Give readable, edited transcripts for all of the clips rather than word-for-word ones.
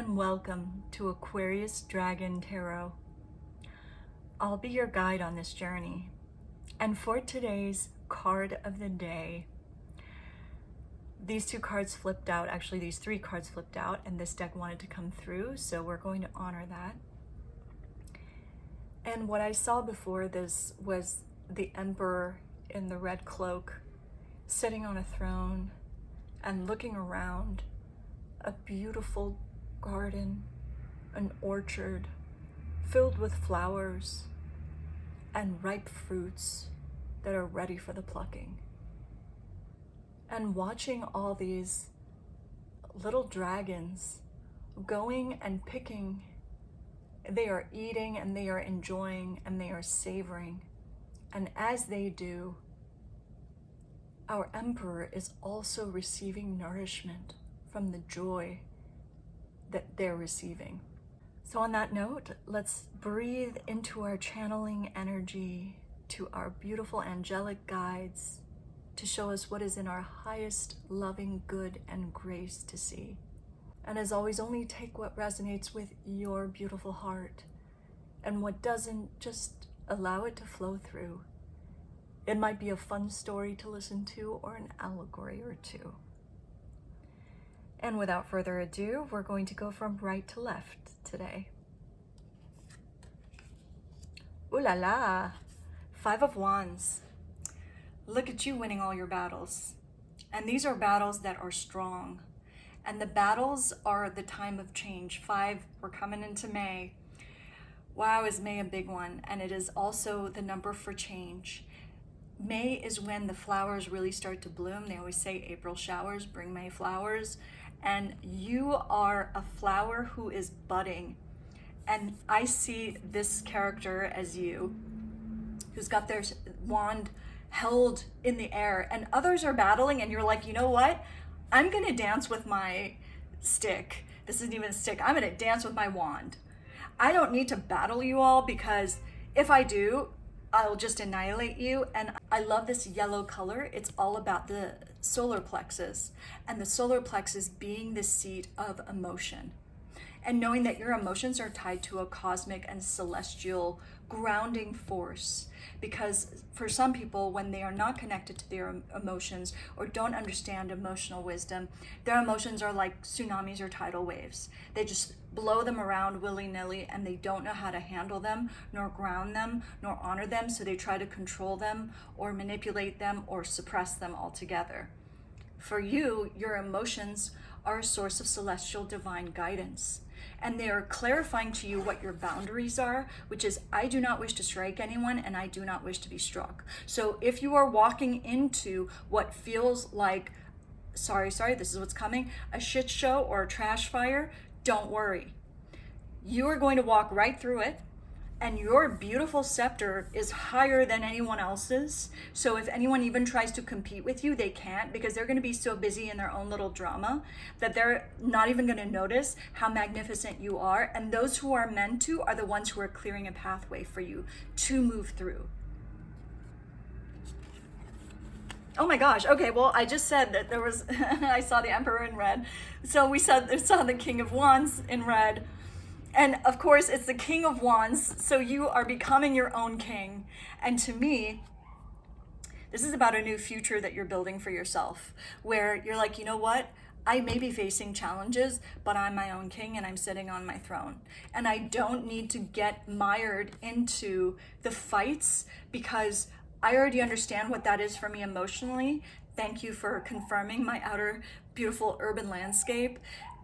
and welcome to Aquarius Dragon Tarot. I'll be your guide on this journey. And for today's card of the day, these two cards flipped out, actually these three cards flipped out, and this deck wanted to come through, so we're going to honor that. And what I saw before this was the Emperor in the red cloak, sitting on a throne and looking around a beautiful garden, an orchard filled with flowers and ripe fruits that are ready for the plucking. And watching all these little dragons going and picking, they are eating and they are enjoying and they are savoring. And as they do, our Emperor is also receiving nourishment from the joy that they're receiving. So on that note, let's breathe into our channeling energy to our beautiful angelic guides to show us what is in our highest loving good and grace to see. And as always, only take what resonates with your beautiful heart, and what doesn't, just allow it to flow through. It might be a fun story to listen to or an allegory or two. And without further ado, we're going to go from right to left today. Ooh la la! 5 of Wands. Look at you winning all your battles. And these are battles that are strong. And the battles are the time of change. 5, we're coming into May. Wow, is May a big one? And it is also the number for change. May is when the flowers really start to bloom. They always say April showers bring May flowers. And you are a flower who is budding. And I see this character as you, who's got their wand held in the air, and others are battling, and you're like, you know what? I'm gonna dance with my stick. This isn't even a stick. I'm gonna dance with my wand. I don't need to battle you all, because if I do, I'll just annihilate you. And I love this yellow color. It's all about the solar plexus, and the solar plexus being the seat of emotion. And knowing that your emotions are tied to a cosmic and celestial grounding force. Because for some people, when they are not connected to their emotions or don't understand emotional wisdom, their emotions are like tsunamis or tidal waves. They just blow them around willy-nilly, and they don't know how to handle them, nor ground them, nor honor them, so they try to control them or manipulate them or suppress them altogether. For you, your emotions are a source of celestial divine guidance. And they are clarifying to you what your boundaries are, which is, I do not wish to strike anyone, and I do not wish to be struck. So if you are walking into what feels like, sorry, this is what's coming, a shit show or a trash fire, don't worry. You are going to walk right through it, and your beautiful scepter is higher than anyone else's. So if anyone even tries to compete with you, they can't, because they're going to be so busy in their own little drama that they're not even going to notice how magnificent you are. And those who are meant to are the ones who are clearing a pathway for you to move through. Oh my gosh. Okay, well, I just said that there was, I saw the Emperor in red. So we saw the King of Wands in red. And of course, it's the King of Wands, so you are becoming your own king. And to me, this is about a new future that you're building for yourself, where you're like, you know what? I may be facing challenges, but I'm my own king and I'm sitting on my throne. And I don't need to get mired into the fights, because I already understand what that is for me emotionally. Thank you for confirming my outer beautiful urban landscape.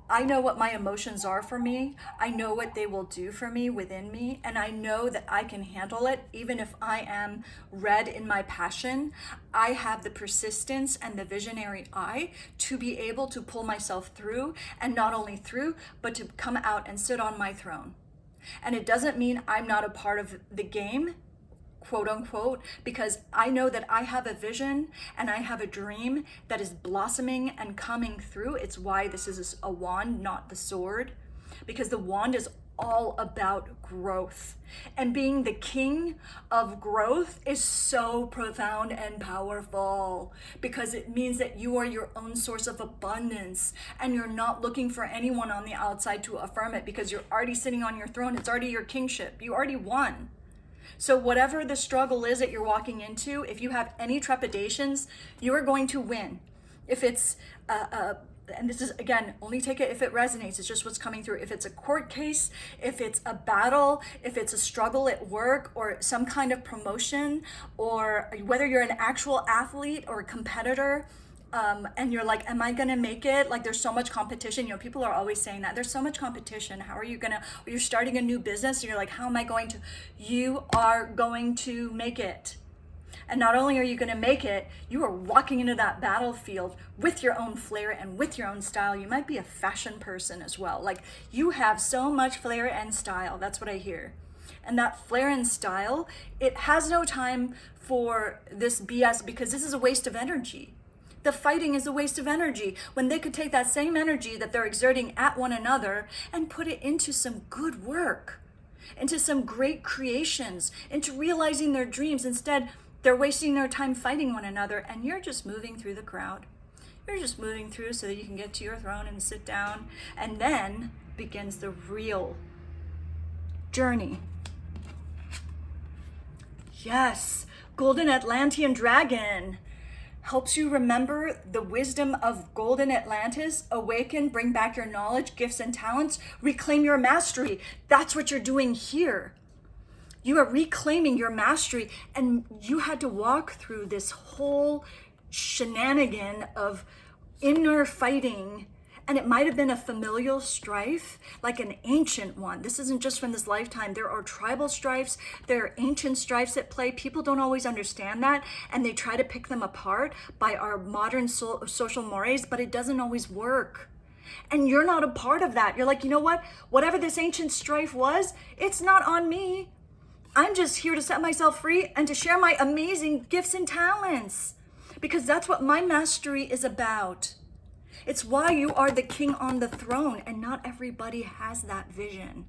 I know what my emotions are for me. I know what they will do for me within me. And I know that I can handle it. Even if I am red in my passion, I have the persistence and the visionary eye to be able to pull myself through, and not only through, but to come out and sit on my throne. And it doesn't mean I'm not a part of the game, quote unquote, because I know that I have a vision and I have a dream that is blossoming and coming through. It's why this is a wand, not the sword, because the wand is all about growth. And being the king of growth is so profound and powerful, because it means that you are your own source of abundance, and you're not looking for anyone on the outside to affirm it, because you're already sitting on your throne. It's already your kingship. You already won. So whatever the struggle is that you're walking into, if you have any trepidations, you are going to win. If it's and this is, again, only take it if it resonates. It's just what's coming through. If it's a court case, if it's a battle, if it's a struggle at work, or some kind of promotion, or whether you're an actual athlete or a competitor, and you're like, am I gonna make it? Like, there's so much competition. You know, people are always saying that. There's so much competition. How are you gonna, or you're starting a new business and you're like, how am I going to? You are going to make it. And not only are you going to make it, you are walking into that battlefield with your own flair and with your own style. You might be a fashion person as well. Like, you have so much flair and style. That's what I hear. And that flair and style, it has no time for this BS, because this is a waste of energy. The fighting is a waste of energy, when they could take that same energy that they're exerting at one another and put it into some good work, into some great creations, into realizing their dreams. Instead, they're wasting their time fighting one another, and you're just moving through the crowd. You're just moving through so that you can get to your throne and sit down. And then begins the real journey. Yes, Golden Atlantean Dragon helps you remember the wisdom of Golden Atlantis. Awaken, bring back your knowledge, gifts, and talents. Reclaim your mastery. That's what you're doing here. You are reclaiming your mastery, and you had to walk through this whole shenanigan of inner fighting, and it might have been a familial strife, like an ancient one. This isn't just from this lifetime. There are tribal strifes, there are ancient strifes at play. People don't always understand that, and they try to pick them apart by our modern social mores, but it doesn't always work. And you're not a part of that. You're like, you know what? Whatever this ancient strife was, it's not on me. I'm just here to set myself free and to share my amazing gifts and talents, because that's what my mastery is about. It's why you are the king on the throne, and not everybody has that vision.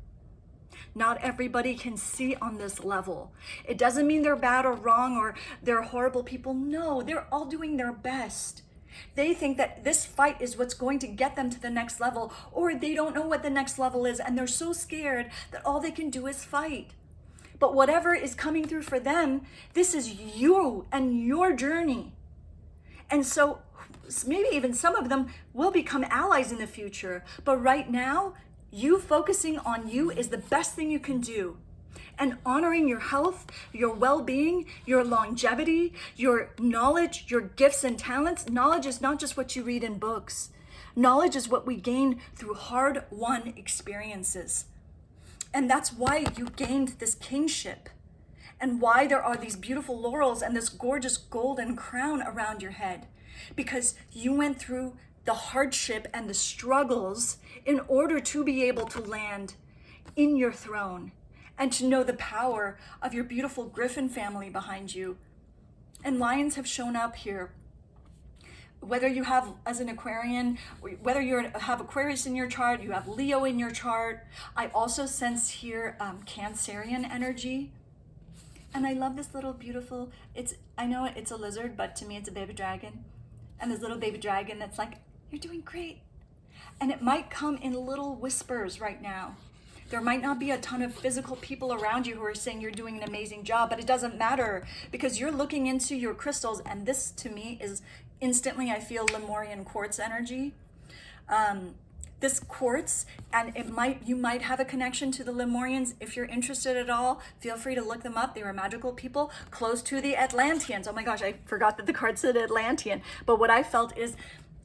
Not everybody can see on this level. It doesn't mean they're bad or wrong or they're horrible people. No, they're all doing their best. They think that this fight is what's going to get them to the next level, or they don't know what the next level is, and they're so scared that all they can do is fight. But whatever is coming through for them, this is you and your journey. And so maybe even some of them will become allies in the future. But right now, you focusing on you is the best thing you can do. And honoring your health, your well-being, your longevity, your knowledge, your gifts and talents. Knowledge is not just what you read in books. Knowledge is what we gain through hard-won experiences. And that's why you gained this kingship, and why there are these beautiful laurels and this gorgeous golden crown around your head, because you went through the hardship and the struggles in order to be able to land in your throne and to know the power of your beautiful griffin family behind you. And lions have shown up here. Whether you have, as an Aquarian, whether you have Aquarius in your chart, you have Leo in your chart. I also sense here Cancerian energy. And I love this little beautiful, I know it's a lizard, but to me it's a baby dragon. And this little baby dragon that's like, you're doing great. And it might come in little whispers right now. There might not be a ton of physical people around you who are saying you're doing an amazing job, but it doesn't matter, because you're looking into your crystals, and this to me is instantly, I feel Lemurian quartz energy. This quartz, and you might have a connection to the Lemurians. If you're interested at all, feel free to look them up. They were magical people close to the Atlanteans. Oh my gosh, I forgot that the card said Atlantean. But what I felt is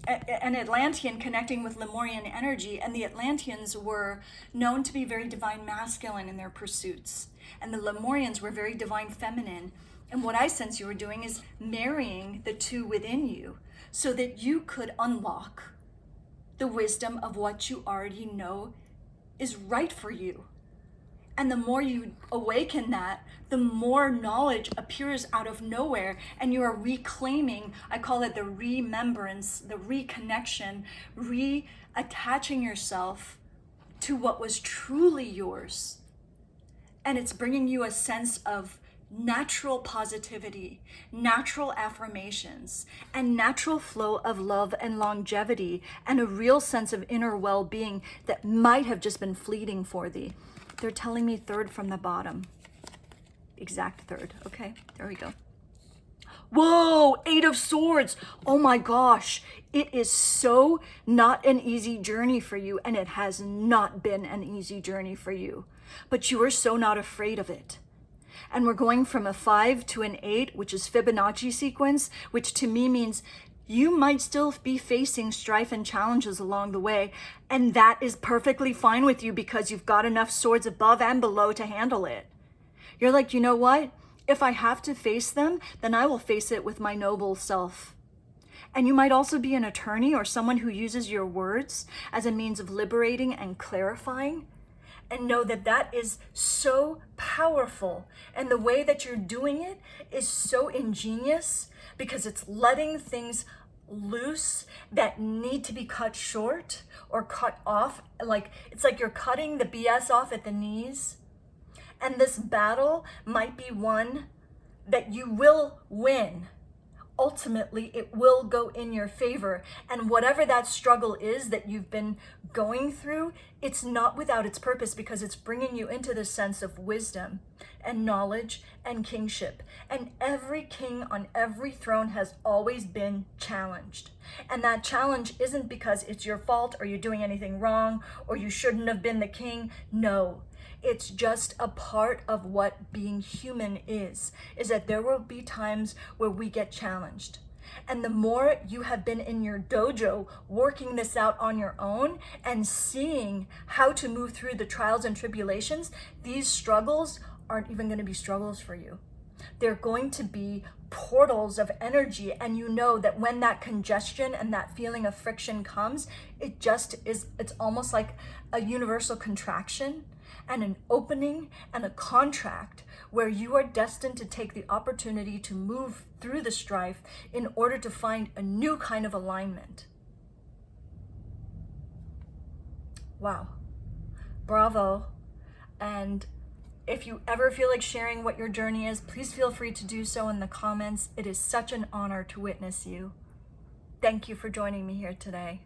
an Atlantean connecting with Lemurian energy, and the Atlanteans were known to be very divine masculine in their pursuits, and the Lemurians were very divine feminine. And what I sense you were doing is marrying the two within you so that you could unlock the wisdom of what you already know is right for you. And the more you awaken that, the more knowledge appears out of nowhere, and you are reclaiming, I call it the remembrance, the reconnection, reattaching yourself to what was truly yours. And it's bringing you a sense of natural positivity, natural affirmations, and natural flow of love and longevity, and a real sense of inner well-being that might have just been fleeting for thee. They're telling me third from the bottom. Exact third. Okay, there we go. Whoa, 8 of Swords. Oh my gosh. It is so not an easy journey for you, and it has not been an easy journey for you. But you are so not afraid of it. And we're going from a 5 to an 8, which is Fibonacci sequence, which to me means you might still be facing strife and challenges along the way, and that is perfectly fine with you because you've got enough swords above and below to handle it. You're like, you know what? If I have to face them, then I will face it with my noble self. And you might also be an attorney or someone who uses your words as a means of liberating and clarifying. And know that that is so powerful. And the way that you're doing it is so ingenious because it's letting things loose that need to be cut short or cut off. It's like you're cutting the BS off at the knees. And this battle might be one that you will win. Ultimately, it will go in your favor. And whatever that struggle is that you've been going through, it's not without its purpose because it's bringing you into the sense of wisdom and knowledge and kingship. And every king on every throne has always been challenged. And that challenge isn't because it's your fault or you're doing anything wrong or you shouldn't have been the king. No. It's just a part of what being human is that there will be times where we get challenged. And the more you have been in your dojo working this out on your own and seeing how to move through the trials and tribulations, these struggles aren't even going to be struggles for you. They're going to be portals of energy, and you know that when that congestion and that feeling of friction comes, it's almost like a universal contraction and an opening and a contract where you are destined to take the opportunity to move through the strife in order to find a new kind of alignment. Wow. Bravo. And if you ever feel like sharing what your journey is, please feel free to do so in the comments. It is such an honor to witness you. Thank you for joining me here today.